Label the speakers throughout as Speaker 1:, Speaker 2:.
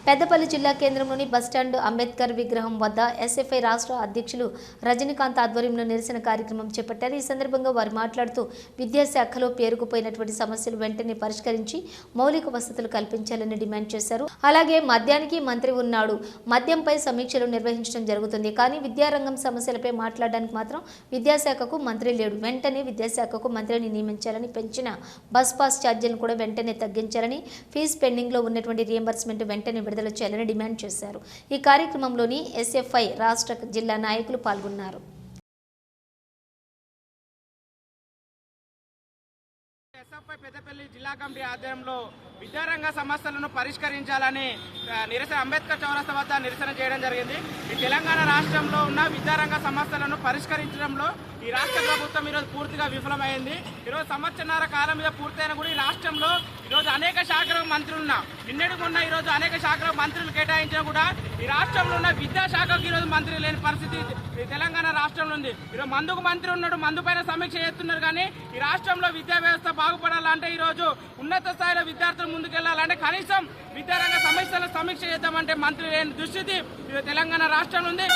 Speaker 1: పెద్దపల్లి జిల్లా కేంద్రంలోని బస్టాండ్ అంబేద్కర్ విగ్రహం వద్ద ఎస్ఎఫ్ఐ రాష్ట్ర అధ్యక్షులు రజనీకాంత్ ఆధ్వర్యంలో నిరసన కార్యక్రమం చేపట్టారు। ఈ సందర్భంగా వారు మాట్లాడుతూ విద్యాశాఖలో పేరుకుపోయినటువంటి సమస్యలు వెంటనే పరిష్కరించి మౌలిక వసతులు కల్పించాలని డిమాండ్ చేశారు। అలాగే మద్యానికి మంత్రి ఉన్నాడు, మద్యంపై సమీక్షలు నిర్వహించడం జరుగుతుంది, కానీ విద్యారంగం సమస్యలపై మాట్లాడడానికి మాత్రం విద్యాశాఖకు మంత్రి లేడు। వెంటనే విద్యాశాఖకు మంత్రిని నియమించాలని, పెంచిన బస్ పాస్ ఛార్జీలను కూడా వెంటనే తగ్గించాలని, ఫీజు పెండింగ్ లో ఉన్నటువంటి రియంబర్స్మెంట్ వెంటనే విడుదల చేయాలని డిమాండ్ చేశారు। ఈ కార్యక్రమంలోని ఎస్ఎఫ్ఐ రాష్ట్ర జిల్లా నాయకులు పాల్గొన్నారు।
Speaker 2: ఎస్ఎఫ్ఐ పెద్దపల్లి జిల్లా కమిటీ ఆధ్వర్యంలో విద్యారంగ సమస్యలను పరిష్కరించాలని అంబేద్కర్ చౌరస్తా వద్ద నిరసన చేయడం జరిగింది। ఈ తెలంగాణ రాష్ట్రంలో ఉన్న విద్యారంగ సమస్యలను పరిష్కరించడంలో ఈ రాష్ట్ర ప్రభుత్వం ఈరోజు పూర్తిగా విఫలమైంది। ఈరోజు సంవత్సరన్నర కాలం మీద పూర్తయిన కూడా ఈ రాష్ట్రంలో ఈరోజు అనేక శాఖలకు మంత్రులు ఉన్నా, నిన్నటికి ఉన్న ఈరోజు అనేక శాఖలకు మంత్రులు కేటాయించినా కూడా ఈ రాష్ట్రంలో ఉన్న విద్యాశాఖకు ఈరోజు మంత్రి లేని పరిస్థితి తెలంగాణ రాష్ట్రంలో ఉంది। ఈరోజు మందుకు మంత్రి ఉన్నాడు, మందు పైన సమీక్ష చేస్తున్నారు, కానీ ఈ రాష్ట్రంలో విద్యా వ్యవస్థ బాగుపడాలంటే ఈరోజు ఉన్నత స్థాయిలో విద్యార్థులు ముందుకెళ్లాలంటే కనీసం విద్యారంగ సమస్యల సమీక్ష చేద్దామంటే మంత్రి లేని దుస్థితి తెలంగాణ రాష్ట్రంలో ఉంది।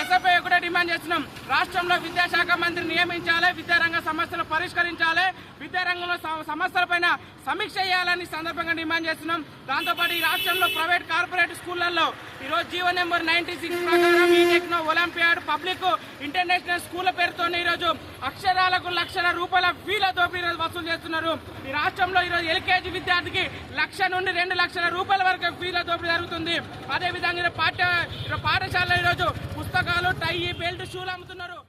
Speaker 2: ఎస్ఎఫ్ఐ కూడా డిమాండ్ చేస్తున్నాం, రాష్ట్రంలో విద్యాశాఖ మంత్రి నియమించాలి, విద్యారంగ సమస్యలు పరిష్కరించాలి, విద్యారంగంలో సమస్యలపైన సమీక్ష చేయాలని సందర్భంగా డిమాండ్ చేస్తున్నాం। దాంతోపాటు ఈ రాష్ట్రంలో ప్రైవేట్ కార్పొరేట్ స్కూళ్లలో ఈరోజు జీవో నెంబర్ 96 ప్రకారం ఈ టెక్నో ఒలింపియాడ్ పబ్లిక్ ఇంటర్నేషనల్ స్కూళ్ల పేరుతో ఈరోజు అక్షరాలకు లక్షల రూపాయల ఫీల దోపిడీ వసూలు చేస్తున్నారు। ఈ రాష్ట్రంలో ఈరోజు ఎల్కేజీ విద్యార్థికి 1,00,000 నుండి 2 లక్షల రూపాయల వరకు ఫీల దోపిడీ జరుగుతుంది। అదేవిధంగా పాఠశాలలో ఈరోజు పుస్తకాలు, టై, బెల్ట్, షూలు అమ్ముతున్నారు।